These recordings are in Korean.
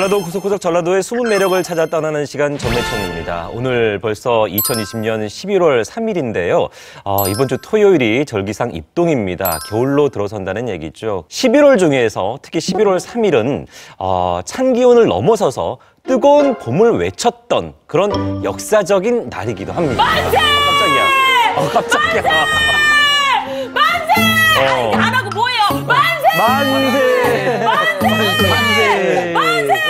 전라도 구석구석 전라도의 숨은 매력을 찾아 떠나는 시간 전매청입니다. 오늘 벌써 2020년 11월 3일인데요. 이번 주 토요일이 절기상 입동입니다. 겨울로 들어선다는 얘기죠. 11월 중에서 특히 11월 3일은 찬 기온을 넘어서서 뜨거운 봄을 외쳤던 그런 역사적인 날이기도 합니다. 만세! 깜짝이야. 만세! 안 하고 뭐예요? 만세! 만세! 만세! 만세!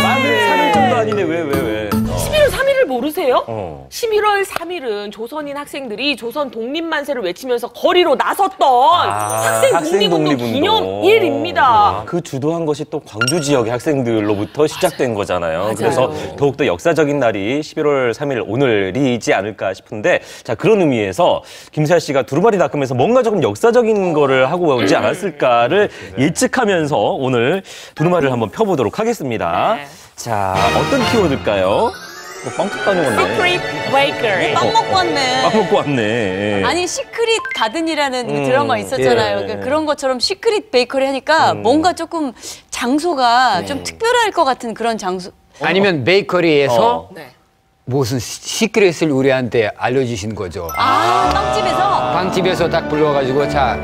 3일 정도 아닌데 왜? 11월 3일을 모르세요? 11월 3일은 조선인 학생들이 조선 독립만세를 외치면서 거리로 나섰던 학생 독립운동 기념일입니다. 그 주도한 것이 또 광주 지역의 학생들로부터 시작된 거잖아요. 맞아요. 그래서 더욱더 역사적인 날이 11월 3일 오늘이지 않을까 싶은데, 자, 그런 의미에서 김세아 씨가 두루마리 닷컴에서 뭔가 조금 역사적인 거를 하고 오지 않았을까를 예측하면서 오늘 두루마리를 한번 펴보도록 하겠습니다. 네. 자, 어떤 키워드일까요? 빵집 다녀왔네. 시크릿 베이커리. 빵 먹고 왔네. 빵 먹고 왔네. 아니, 시크릿 가든이라는 드라마 있었잖아요. 예. 그러니까 그런 것처럼 시크릿 베이커리 하니까 뭔가 조금 장소가 좀 특별할 것 같은 그런 장소. 아니면 베이커리에서 네. 무슨 시크릿을 우리한테 알려주신 거죠. 빵집에서 빵집에서 딱 불러가지고 자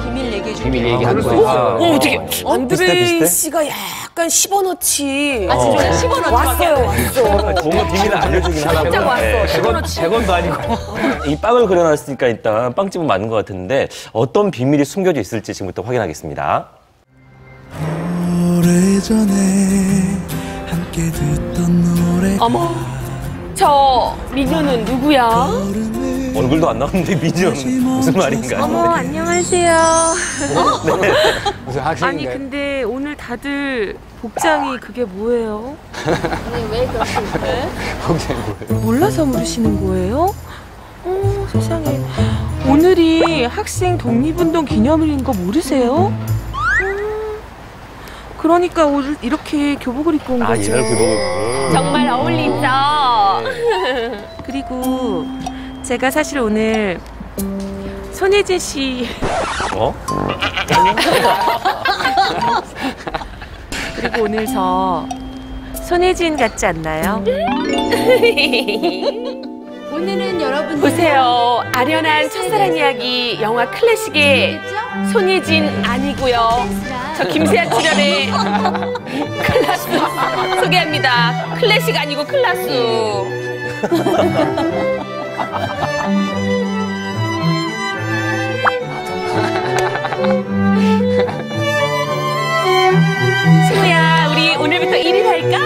비밀 얘기해 줄게. 비밀 얘기하는 거예요. 어떻게? 안드레이 비슷해? 씨가 약간 10원어치. 아, 진짜 10원 왔어요. 뭔가 비밀을 알려주긴 하라고. 깜짝 왔어. 100원도 아니고. 이 빵을 그려놨으니까 일단 빵집은 맞는 것 같은데 어떤 비밀이 숨겨져 있을지 지금부터 확인하겠습니다. 오래전에 함께 듣던 노래. 어머, 저 미녀는 누구야? 얼굴도 안 나오는데 미니언 무슨 말인가요? 어머, 안녕하세요. 무슨 아니, 학생인가요? 근데 오늘 다들 복장이 그게 뭐예요? 왜 그렇게 복장이 뭐예요? 몰라서 물으시는 거예요? 세상에. 오늘이 학생 독립운동 기념일인 거 모르세요? 그러니까 오늘 이렇게 교복을 입고 온 거죠. 이날 교복을. 정말 어울리죠? 그리고 제가 사실 오늘 손예진 씨 그리고 오늘 저 손예진 같지 않나요? 오늘은 여러분 보세요. 아련한 첫사랑 이야기 영화 클래식의 손예진 아니고요. 저 김세아 출연의 클라스 소개합니다. 클래식 아니고 클라스. 승우야, 우리 오늘부터 1일 할까?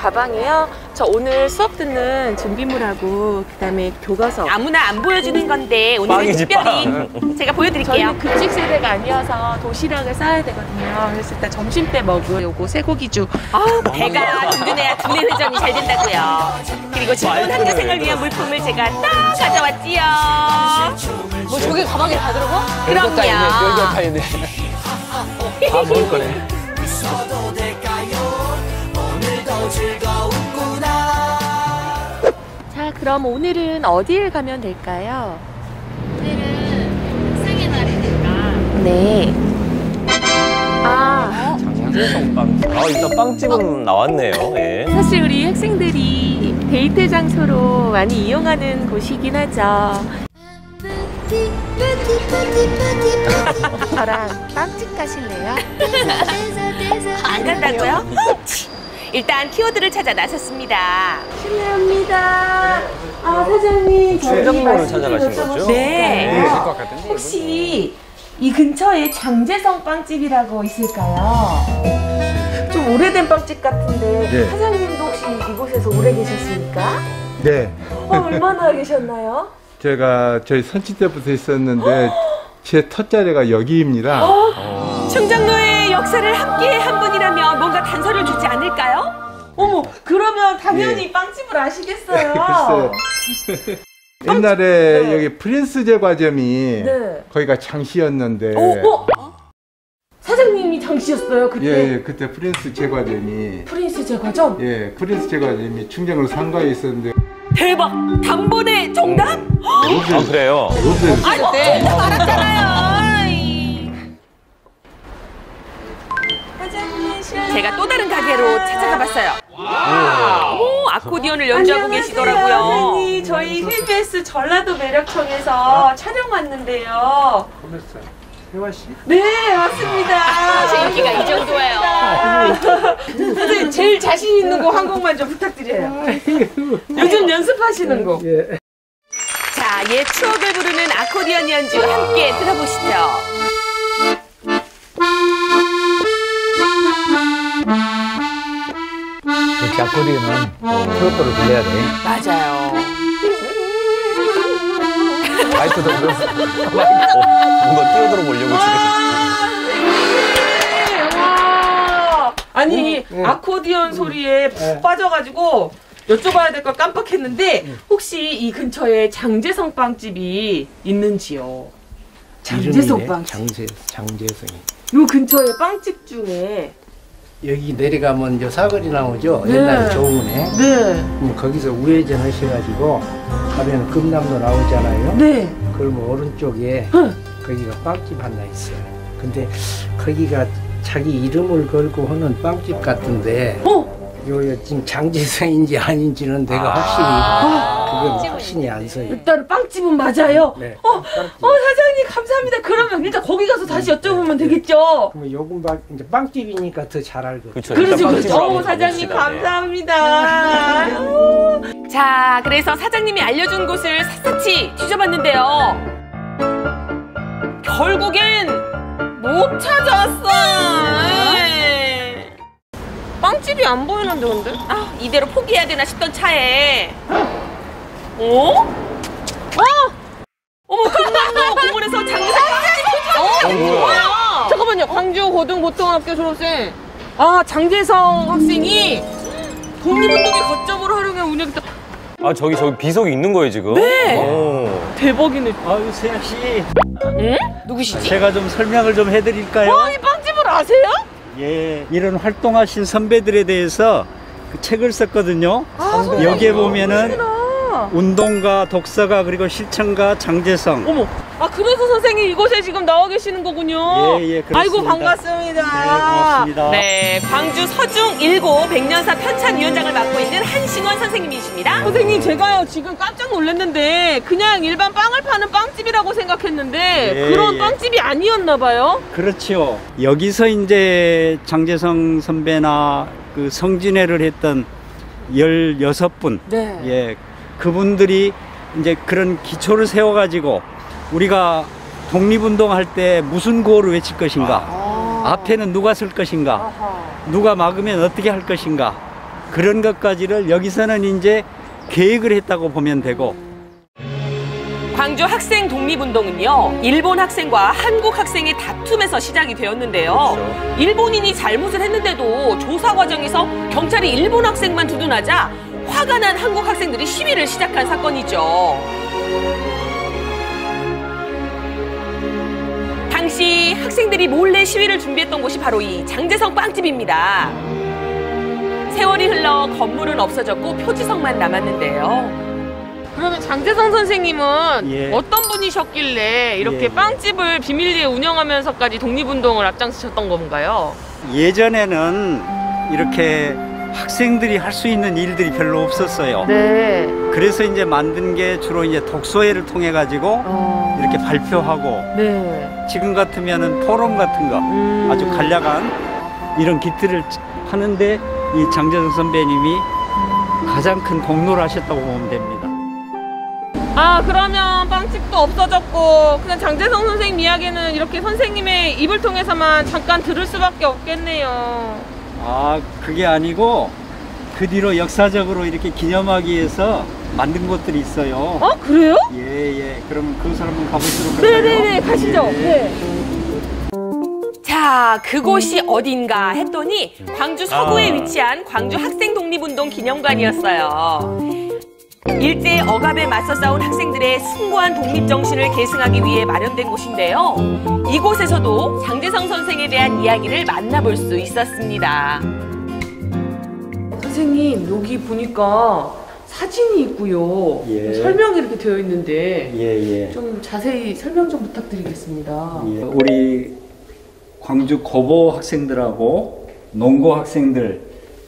가방이요? 저 오늘 수업 듣는 준비물하고 그다음에 교과서. 아무나 안 보여주는 건데 오늘은 빵이지, 특별히 제가 보여드릴게요. 저희는 급식 세대가 아니어서 도시락을 싸야 되거든요. 그래서 일단 점심 때 먹을 요거 쇠고기죽. 배가 든든해야 두뇌 회전이 잘 된다고요. 그리고 즐거운 학교 생활 위한 물품을 제가 딱 가져왔지요. 뭐 저기 가방에 다 들어가? 별것 다 있네. 별것 그럼요. 다 있네. 다 먹을 거네. 자, 그럼 오늘은 어디에 가면 될까요? 오늘은 학생의 날이니까. 네. 장재성빵. 일단 빵집은 나왔네요. 예. 사실 우리 학생들이 데이트 장소로 많이 이용하는 곳이긴 하죠. 저랑 빵집 가실래요? 안 간다고요? 일단 키워드를 찾아 나섰습니다. 실례합니다. 사장님, 충정로를 찾아가신 거죠? 네. 것 같은데. 혹시 이 근처에 장재성 빵집이라고 있을까요? 좀 오래된 빵집 같은데 네. 사장님도 혹시 이곳에서 오래 계셨습니까? 네, 얼마나 계셨나요? 제가 저희 선치 때부터 있었는데 제 텃자리가 여기입니다. 충정로의 역사를 함께 한 분이라면 뭔가 단서를 주지 않을까요? 어머, 그러면 당연히 빵집을 아시겠어요. 글쎄. 옛날에 여기 프린스 제과점이 네. 거기가 장시였는데 사장님이 장씨였어요 그때? 예, 그때 프린스 제과점이 프린스 제과점? 예, 프린스 제과점이 충정로 상가에 있었는데 대박! 단번에 정답? 그래요? 요새 정답 알았잖아요. 제가 또 다른 가게로 찾아가 봤어요. 오, 아코디언을 연주하고 계시더라고요. 선생님, 저희 KBS 전라도 매력청에서 촬영 왔는데요. 혜화 씨? 네, 맞습니다. 제 인기가 이 정도예요. 선생님, 제일 자신 있는 곡 한 곡만 좀 부탁드려요. 요즘 연습하시는 곡. 자, 옛 추억을 부르는 아코디언 연주 함께 들어보시죠. 역시 아코디언은 트로트를 불러야 돼. 맞아요. 마이크도 불렀어. 뭔가 뛰어들어 보려고 지금. 와! 아니, 아코디언 소리에 푹 빠져가지고 여쭤봐야 될 걸 깜빡했는데 혹시 이 근처에 장재성 빵집이 있는지요? 장재성 빵집. 장재성이. 요 근처에 빵집 중에 여기 내려가면 이제 사거리 나오죠. 네. 옛날에 좋은에. 네. 거기서 우회전 하셔가지고 가면 금남로 나오잖아요. 네. 그러면 오른쪽에 거기가 빵집 하나 있어요. 근데 거기가 자기 이름을 걸고 하는 빵집 같은데 요 지금 장재성인지 아닌지는 내가 확실히 그건 확신이 안 서요. 일단 빵집은 맞아요. 네. 사장님 감사합니다. 그러면 일단 거기 가서 다시 여쭤보면 되겠죠. 그러면 요금 이제 빵집이니까 더 잘 알거든요. 그렇죠. 그렇죠, 일단 그렇죠. 빵집으로 한번 사장님 가봅시다. 네. 감사합니다. 자, 그래서 사장님이 알려준 곳을 샅샅이 뒤져봤는데요. 결국엔 못 찾았어. 에이. 빵집이 안 보이는데, 근데? 아, 이대로 포기해야 되나 싶던 차에. 어머, 금남로 공원에서 장사 빵집 뭐야? 잠깐만요. 광주 고등보통학교 졸업생. 아, 장재성 학생이 독립운동의 거점으로 활용해 운영했다. 아, 저기 비석이 있는 거예요, 지금? 네. 대박이네. 아유, 세아 씨. 응? 누구시지? 제가 좀 설명을 좀 해드릴까요? 이 빵집을 아세요? 예. 이런 활동하신 선배들에 대해서 그 책을 썼거든요. 여기에 보면은 운동가, 독서가, 그리고 실천가 장재성. 어머. 아, 그래서 선생님 이곳에 지금 나와 계시는 거군요. 예, 그렇습니다. 아이고, 반갑습니다. 네, 고맙습니다. 네, 광주 서중 1고 백년사 편찬위원장을 맡고 있는 한싱원 선생님이십니다. 선생님, 제가요 지금 깜짝 놀랐는데 그냥 일반 빵을 파는 빵집이라고 생각했는데 예, 그런 예. 빵집이 아니었나 봐요. 그렇죠. 여기서 이제 장재성 선배나 그 성진회를 했던 16분. 네. 예. 그분들이 이제 그런 기초를 세워가지고 우리가 독립운동 할 때 무슨 구호를 외칠 것인가, 앞에는 누가 설 것인가, 누가 막으면 어떻게 할 것인가, 그런 것까지를 여기서는 이제 계획을 했다고 보면 되고. 광주 학생 독립운동은요, 일본 학생과 한국 학생의 다툼에서 시작이 되었는데요. 일본인이 잘못을 했는데도 조사 과정에서 경찰이 일본 학생만 두둔하자 화가 난 한국 학생들이 시위를 시작한 사건이죠. 당시 학생들이 몰래 시위를 준비했던 곳이 바로 이 장재성 빵집입니다. 세월이 흘러 건물은 없어졌고 표지석만 남았는데요. 그러면 장재성 선생님은 예. 어떤 분이셨길래 이렇게 예. 빵집을 비밀리에 운영하면서까지 독립운동을 앞장서셨던 건가요? 예전에는 이렇게 학생들이 할 수 있는 일들이 별로 없었어요. 네. 그래서 이제 만든 게 주로 이제 독서회를 통해 가지고 이렇게 발표하고, 네. 지금 같으면은 토론 같은 거 아주 간략한 이런 기틀을 하는데 이 장재성 선배님이 가장 큰 공로를 하셨다고 보면 됩니다. 아, 그러면 빵집도 없어졌고 그냥 장재성 선생님 이야기는 이렇게 선생님의 입을 통해서만 잠깐 들을 수밖에 없겠네요. 아, 그게 아니고 그 뒤로 역사적으로 이렇게 기념하기 위해서 만든 곳들이 있어요. 어, 그래요? 예. 그러면 그것을 한번 가보도록 할까요? 네네네, 가시죠. 예. 네. 자, 그곳이 어딘가 했더니 광주 서구에 위치한 광주 학생 독립운동 기념관이었어요. 일제 억압에 맞서 싸운 학생들의 숭고한 독립정신을 계승하기 위해 마련된 곳인데요. 이곳에서도 장재성 선생에 대한 이야기를 만나볼 수 있었습니다. 선생님, 여기 보니까 사진이 있고요. 예. 설명이 이렇게 되어 있는데 예. 좀 자세히 설명 좀 부탁드리겠습니다. 예. 우리 광주 고보 학생들하고 농고 학생들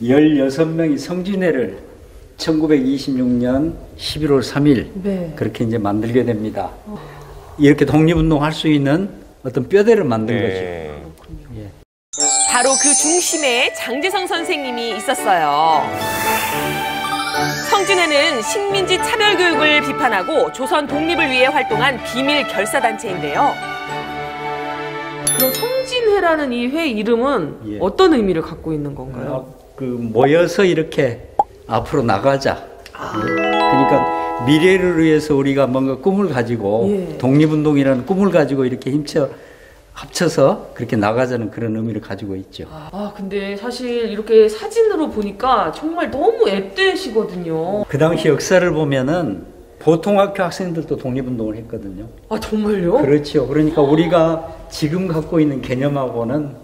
16명이 성진회를 1926년 11월 3일 네. 그렇게 이제 만들게 됩니다. 이렇게 독립운동 할 수 있는 어떤 뼈대를 만든 네. 거죠. 바로 그 중심에 장제성 선생님이 있었어요. 성진회는 식민지 차별교육을 비판하고 조선 독립을 위해 활동한 비밀 결사단체인데요. 그럼 성진회라는 이 회 이름은 예. 어떤 의미를 갖고 있는 건가요? 그 모여서 이렇게 앞으로 나가자. 그러니까 미래를 위해서 우리가 뭔가 꿈을 가지고 예. 독립운동이라는 꿈을 가지고 이렇게 합쳐서 그렇게 나가자는 그런 의미를 가지고 있죠. 아, 근데 사실 이렇게 사진으로 보니까 정말 너무 앳되시거든요. 그 당시 역사를 보면은 보통 학교 학생들도 독립운동을 했거든요. 아, 정말요? 그렇죠. 그러니까 우리가 지금 갖고 있는 개념하고는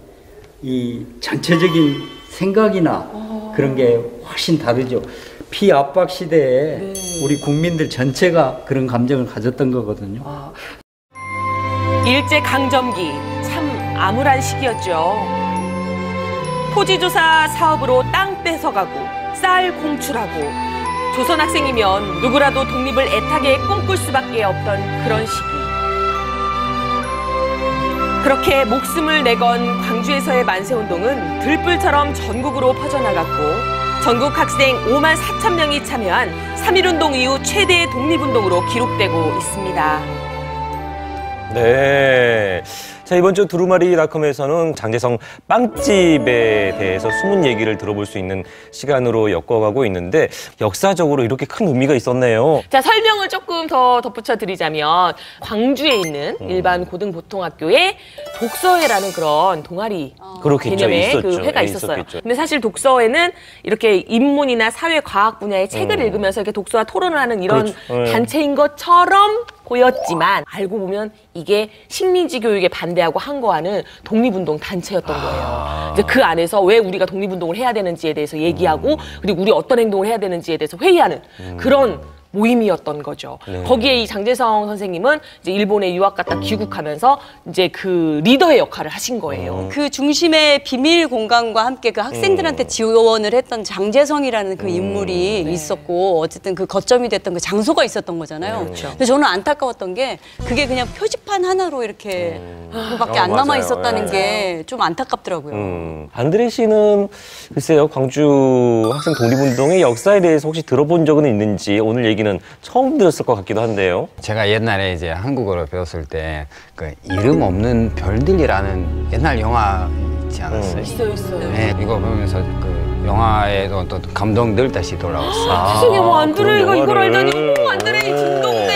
이 전체적인 생각이나 그런 게 훨씬 다르죠. 피압박 시대에 네. 우리 국민들 전체가 그런 감정을 가졌던 거거든요. 아, 일제강점기 참 암울한 시기였죠. 토지조사 사업으로 땅 뺏어가고 쌀 공출하고 조선 학생이면 누구라도 독립을 애타게 꿈꿀 수밖에 없던 그런 시기. 그렇게 목숨을 내건 광주에서의 만세운동은 들불처럼 전국으로 퍼져나갔고 전국 학생 5만 4천 명이 참여한 3.1운동 이후 최대의 독립운동으로 기록되고 있습니다. 네. 자, 이번 주 두루마리닷컴에서는 장제성 빵집에 대해서 숨은 얘기를 들어볼 수 있는 시간으로 엮어가고 있는데 역사적으로 이렇게 큰 의미가 있었네요. 자, 설명을 조금 더 덧붙여 드리자면 광주에 있는 일반 고등보통학교에 독서회라는 그런 동아리 그렇겠죠. 개념의 있었죠. 그 회가 예, 있었어요. 있었겠죠. 근데 사실 독서회는 이렇게 인문이나 사회 과학 분야의 책을 읽으면서 이렇게 독서와 토론을 하는 이런 그렇죠. 예. 단체인 것처럼 보였지만 알고 보면 이게 식민지 교육에 반대하고 항거하는 독립운동 단체였던 거예요. 이제 그 안에서 왜 우리가 독립운동을 해야 되는지에 대해서 얘기하고 그리고 우리 어떤 행동을 해야 되는지에 대해서 회의하는 그런 모임이었던 거죠. 네. 거기에 이 장제성 선생님은 이제 일본에 유학 갔다 귀국하면서 이제 그 리더의 역할을 하신 거예요. 그 중심의 비밀 공간과 함께 그 학생들한테 지원을 했던 장제성이라는 그 인물이 있었고 어쨌든 그 거점이 됐던 그 장소가 있었던 거잖아요. 그렇죠. 근데 저는 안타까웠던 게 그게 그냥 표지판 하나로 이렇게 그밖에 안 맞아요. 남아 있었다는 예. 게 좀 안타깝더라고요. 안드레 씨는 글쎄요, 광주 학생 독립운동의 역사에 대해서 혹시 들어본 적은 있는지 오늘 얘기는 처음 들었을 것 같기도 한데요. 제가 옛날에 이제 한국어를 배웠을 때 그 이름 없는 별들이라는 옛날 영화 있지 않았어요? 있어요. 네, 이거 보면서 그 영화에도 또 감동들 다시 돌아왔어요. 세상에 뭐 안드레이가 그런 이걸 영화를. 알다니 어머 안드레이 진동네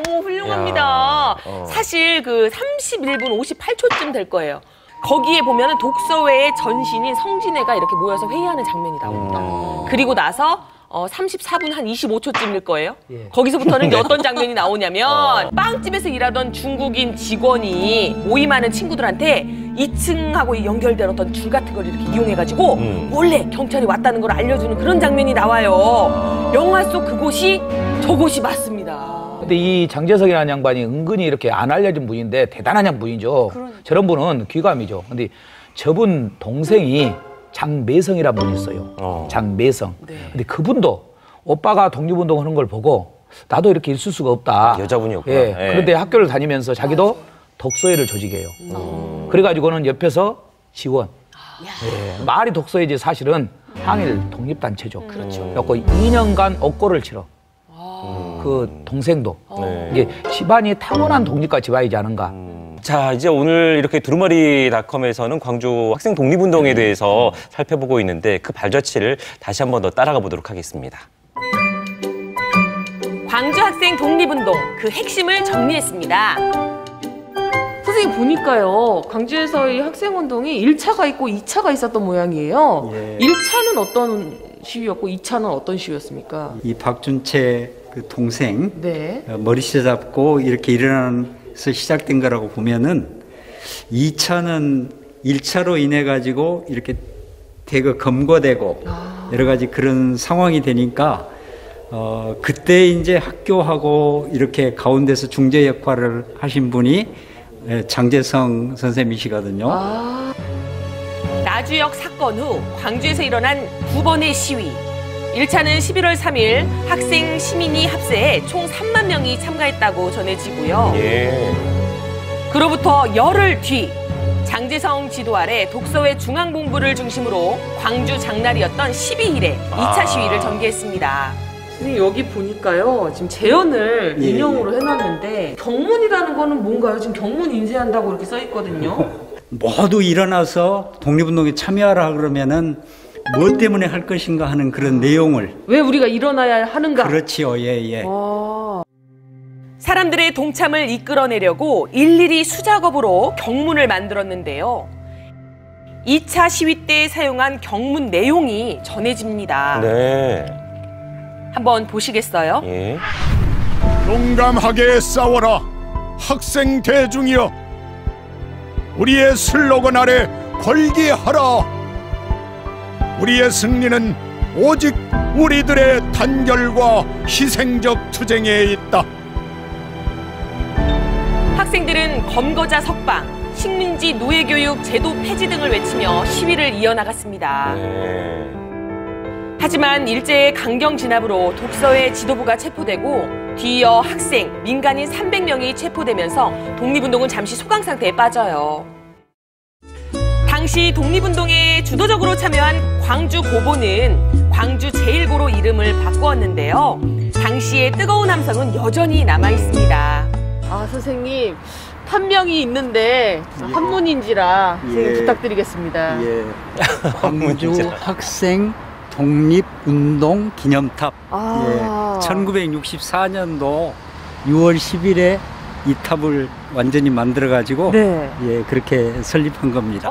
어머 훌륭합니다. 야, 사실 그 31분 58초쯤 될 거예요. 거기에 보면은 독서회의 전신인 성진회가 이렇게 모여서 회의하는 장면이 나옵니다. 그리고 나서 34분 한 25초쯤일 거예요. 예. 거기서부터는 이제 어떤 장면이 나오냐면 빵집에서 일하던 중국인 직원이 모임하는 친구들한테 2층하고 연결된 어떤 줄 같은 걸 이렇게 이용해가지고 몰래 경찰이 왔다는 걸 알려주는 그런 장면이 나와요. 영화 속 그곳이 저곳이 맞습니다. 근데 이 장제석이라는 양반이 은근히 이렇게 안 알려진 분인데 대단한 분이죠. 저런 분은 귀감이죠. 근데 저분 동생이 장매성이라는 분이 있어요. 장매성. 근데 그분도 오빠가 독립운동 하는 걸 보고 나도 이렇게 있을 수가 없다. 여자분이었구나. 예. 예. 그런데 학교를 다니면서 자기도 독서회를 조직해요. 그래가지고는 옆에서 지원. 예. 말이 독서회지 사실은 항일 독립단체죠. 그렇죠. 그래갖고 2년간 옥고를 치러. 그 동생도. 네. 이게 집안이 타고난 독립가 집안이지 않은가. 자, 이제 오늘 이렇게 두루마리닷컴에서는 광주 학생 독립운동에 대해서 살펴보고 있는데 그 발자취를 다시 한 번 더 따라가 보도록 하겠습니다. 광주 학생 독립운동 그 핵심을 정리했습니다. 선생님 보니까요. 광주에서의 학생운동이 1차가 있고 2차가 있었던 모양이에요. 예. 1차는 어떤 시위였고 2차는 어떤 시위였습니까? 이 박준채 그 동생 네. 머리채 잡고 이렇게 일어나서 시작된 거라고 보면은 2차는 1차로 인해 가지고 이렇게 대거 검거되고 여러 가지 그런 상황이 되니까 그때 이제 학교하고 이렇게 가운데서 중재 역할을 하신 분이 장제성 선생님이시거든요. 마주역 사건 후 광주에서 일어난 두 번의 시위. 1차는 11월 3일 학생 시민이 합세에 총 3만 명이 참가했다고 전해지고요. 그로부터 열흘 뒤 장제성 지도 아래 독서회 중앙본부를 중심으로 광주 장날이었던 12일에 2차 시위를 전개했습니다. 선생님 여기 보니까요 지금 재연을 인형으로 해놨는데 경문이라는 거는 뭔가요? 지금 경문 인쇄한다고 이렇게 써 있거든요. 모두 일어나서 독립운동에 참여하라 그러면은 무엇 때문에 할 것인가 하는 그런 내용을. 왜 우리가 일어나야 하는가? 그렇지요. 예. 사람들의 동참을 이끌어내려고 일일이 수작업으로 경문을 만들었는데요. 2차 시위 때 사용한 경문 내용이 전해집니다. 네. 한번 보시겠어요? 예. 용감하게 싸워라 학생 대중이여, 우리의 슬로건 아래 걸기하라. 우리의 승리는 오직 우리들의 단결과 희생적 투쟁에 있다. 학생들은 검거자 석방, 식민지 노예교육 제도 폐지 등을 외치며 시위를 이어나갔습니다. 하지만 일제의 강경 진압으로 독서회 지도부가 체포되고 뒤이어 학생, 민간인 300명이 체포되면서 독립운동은 잠시 소강 상태에 빠져요. 당시 독립운동에 주도적으로 참여한 광주 고보는 광주 제1고로 이름을 바꾸었는데요. 당시의 뜨거운 함성은 여전히 남아있습니다. 아 선생님 판명이 있는데 한문인지라 선생님 부탁드리겠습니다. 광주 학생 독립운동 기념탑. 1964년도 6월 10일에 이 탑을 완전히 만들어가지고 그렇게 설립한 겁니다.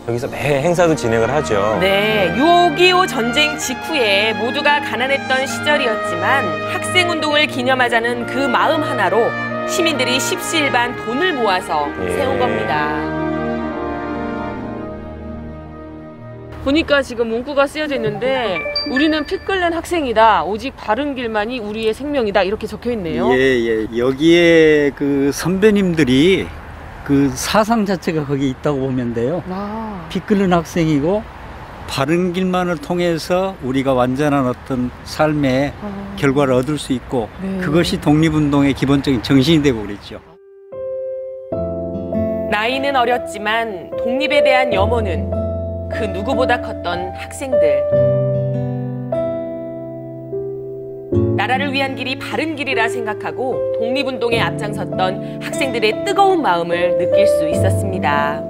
여기서 매 행사도 진행을 하죠. 네, 6.25 전쟁 직후에 모두가 가난했던 시절이었지만 학생운동을 기념하자는 그 마음 하나로 시민들이 십시일반 돈을 모아서 세운 겁니다. 보니까 지금 문구가 쓰여져 있는데 우리는 피 끓는 학생이다. 오직 바른 길만이 우리의 생명이다. 이렇게 적혀 있네요. 여기에 그 선배님들이 그 사상 자체가 거기 있다고 보면 돼요. 피 끓는 학생이고 바른 길만을 통해서 우리가 완전한 어떤 삶의 결과를 얻을 수 있고 그것이 독립운동의 기본적인 정신이 되고 그랬죠. 나이는 어렸지만 독립에 대한 염원은 그 누구보다 컸던 학생들. 나라를 위한 길이 바른 길이라 생각하고 독립운동에 앞장섰던 학생들의 뜨거운 마음을 느낄 수 있었습니다.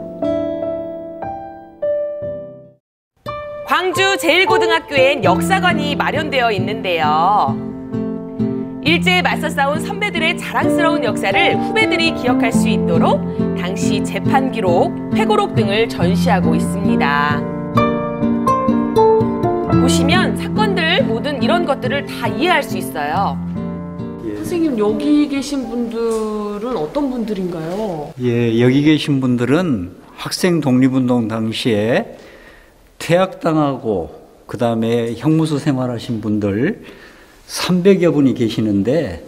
광주 제1고등학교엔 역사관이 마련되어 있는데요. 일제에 맞서 싸운 선배들의 자랑스러운 역사를 후배들이 기억할 수 있도록 당시 재판 기록, 회고록 등을 전시하고 있습니다. 보시면 사건들 모든 이런 것들을 다 이해할 수 있어요. 선생님 여기 계신 분들은 어떤 분들인가요? 여기 계신 분들은 학생 독립운동 당시에 퇴학당하고 그 다음에 형무소 생활하신 분들 300여 분이 계시는데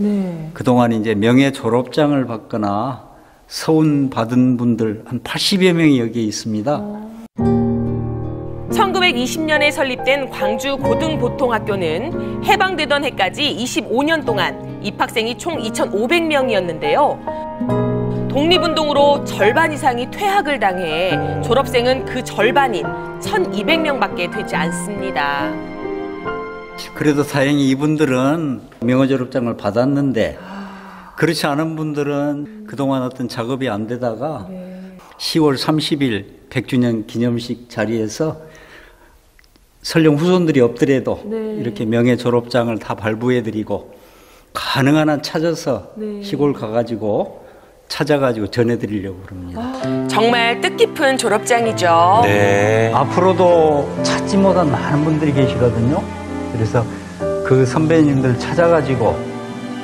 그동안 이제 명예 졸업장을 받거나 서운 받은 분들 한 80여 명이 여기에 있습니다. 1920년에 설립된 광주 고등보통학교는 해방되던 해까지 25년 동안 입학생이 총 2,500명이었는데요. 독립운동으로 절반 이상이 퇴학을 당해 졸업생은 그 절반인 1,200명밖에 되지 않습니다. 그래도 다행히 이분들은 명예 졸업장을 받았는데 그렇지 않은 분들은 그동안 어떤 작업이 안 되다가 10월 30일 100주년 기념식 자리에서 설령 후손들이 없더라도 이렇게 명예 졸업장을 다 발부해드리고 가능한 한 찾아서 시골 가가지고 찾아가지고 전해드리려고 그럽니다. 정말 뜻깊은 졸업장이죠. 앞으로도 찾지 못한 많은 분들이 계시거든요. 그래서 그 선배님들 찾아가지고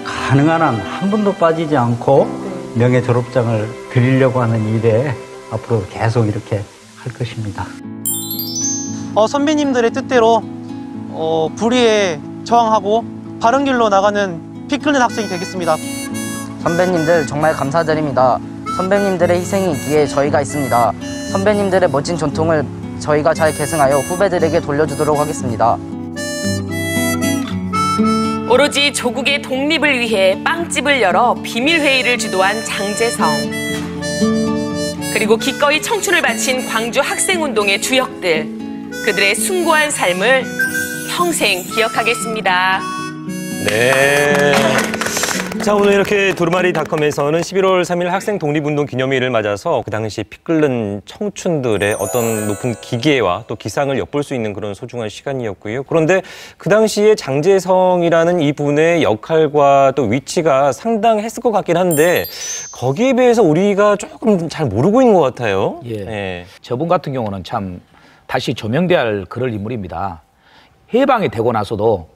가능한 한 한 번도 빠지지 않고 명예 졸업장을 드리려고 하는 일에 앞으로 계속 이렇게 할 것입니다. 선배님들의 뜻대로 불의에 저항하고 바른 길로 나가는 피 끓는 학생이 되겠습니다. 선배님들 정말 감사드립니다. 선배님들의 희생이 있기에 저희가 있습니다. 선배님들의 멋진 전통을 저희가 잘 계승하여 후배들에게 돌려주도록 하겠습니다. 오로지 조국의 독립을 위해 빵집을 열어 비밀회의를 주도한 장제성. 그리고 기꺼이 청춘을 바친 광주 학생운동의 주역들. 그들의 숭고한 삶을 평생 기억하겠습니다. 네. 자, 오늘 이렇게 두루마리닷컴에서는 11월 3일 학생 독립운동 기념일을 맞아서 그 당시 피 끓는 청춘들의 어떤 높은 기계와 또 기상을 엿볼 수 있는 그런 소중한 시간이었고요. 그런데 그 당시에 장제성이라는 이분의 역할과 또 위치가 상당했을 것 같긴 한데 거기에 비해서 우리가 조금 잘 모르고 있는 것 같아요. 예. 네. 저분 같은 경우는 참 다시 조명돼야 할 그럴 인물입니다. 해방이 되고 나서도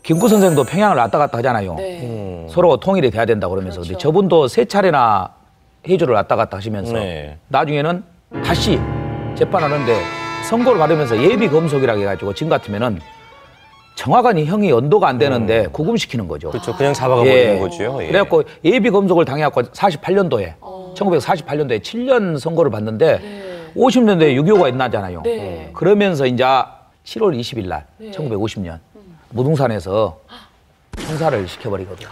김구 선생도 평양을 왔다 갔다 하잖아요. 네. 서로 통일이 돼야 된다 그러면서. 그렇죠. 근데 저분도 3차례나 해주를 왔다 갔다 하시면서 네. 나중에는 다시 재판하는데 선고를 받으면서 예비 검속이라고 해가지고 지금 같으면은 정확한 형이 연도가 안 되는데 구금시키는 거죠. 그렇죠. 그냥 잡아가 버리는 거죠. 예. 그래갖고 예비 검속을 당해갖고 48년도에 1948년도에 7년 선고를 받는데 50년대에 6.25가 일어나잖아요. 네. 그러면서 이제 7월 20일 날 1950년 무등산에서 총살을 시켜버리거든요.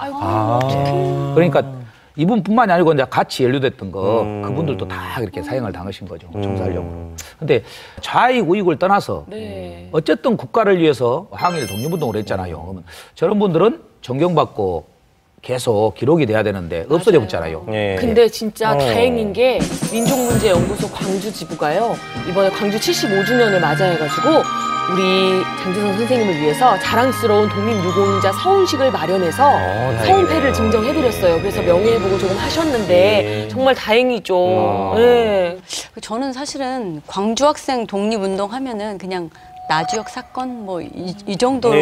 그러니까 이분뿐만이 아니고 이제 같이 연루됐던 그분들도 다 이렇게 사형을 당하신 거죠. 총살용으로. 근데 좌익 우익을 떠나서 어쨌든 국가를 위해서 항일 독립운동을 했잖아요. 그러면 저런 분들은 존경받고 계속 기록이 돼야 되는데 없어져 버렸잖아요. 근데 진짜 다행인 게 민족문제연구소 광주 지부가요. 이번에 광주 75주년을 맞아해가지고 우리 장제성 선생님을 위해서 자랑스러운 독립유공자 서훈식을 마련해서 서훈패를 증정해드렸어요. 그래서 명예회복을 조금 하셨는데 정말 다행이죠. 네. 저는 사실은 광주 학생 독립운동 하면은 그냥 나주역 사건 뭐 이 정도로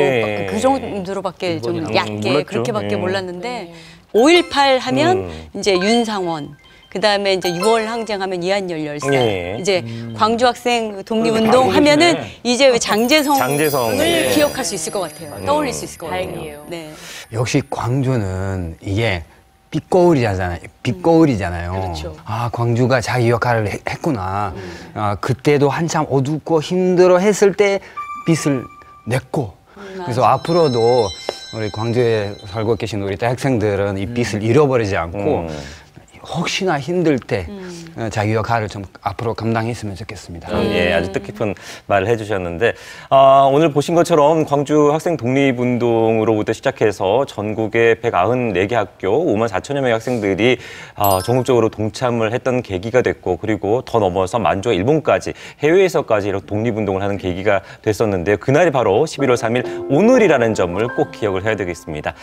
그 정도로밖에 좀 얕게 몰랐죠. 그렇게밖에 몰랐는데 5.18 하면 이제 윤상원. 그다음에 이제 6월 항쟁하면 이한열 열사. 이제 광주 학생 독립운동 하면은 이제 장제성을 기억할 수 있을 것 같아요. 떠올릴 수 있을 것 같아요. 다행이에요. 네. 역시 광주는 이게 빛거울이잖아요. 빛거울이잖아요. 그렇죠. 아, 광주가 자기 역할을 했구나. 아, 그때도 한참 어둡고 힘들어 했을 때 빛을 냈고. 그래서 앞으로도 우리 광주에 살고 계신 우리 대학생들은 이 빛을 잃어버리지 않고 혹시나 힘들 때 자기 역할을 좀 앞으로 감당했으면 좋겠습니다. 예, 아주 뜻깊은 말을 해주셨는데 오늘 보신 것처럼 광주 학생 독립운동으로부터 시작해서 전국의 194개 학교 5만 4천여 명의 학생들이 전국적으로 동참을 했던 계기가 됐고 그리고 더 넘어서 만주와 일본까지 해외에서까지 이런 독립운동을 하는 계기가 됐었는데요. 그날이 바로 11월 3일 오늘이라는 점을 꼭 기억을 해야 되겠습니다.